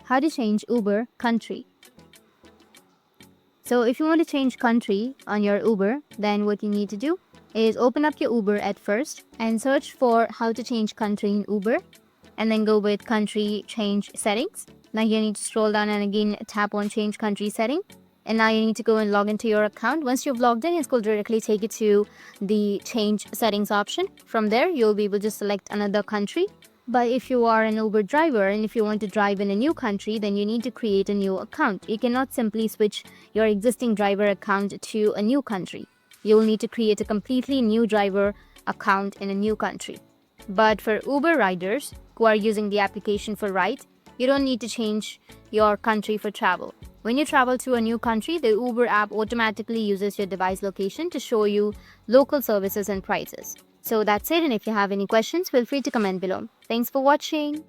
how to change Uber country. So if you want to change country on your Uber, then what you need to do is open up your Uber at first and search for how to change country in Uber, and then go with country change settings. Now you need to scroll down and again tap on change country setting. And now you need to go and log into your account. Once you've logged in, it will directly take you to the change settings option. From there, you'll be able to select another country. But if you are an Uber driver and if you want to drive in a new country, then you need to create a new account. You cannot simply switch your existing driver account to a new country. You will need to create a completely new driver account in a new country. But for Uber riders who are using the application for ride, you don't need to change your country for travel. When you travel to a new country, the Uber app automatically uses your device location to show you local services and prices. So that's it, and if you have any questions, feel free to comment below. Thanks for watching.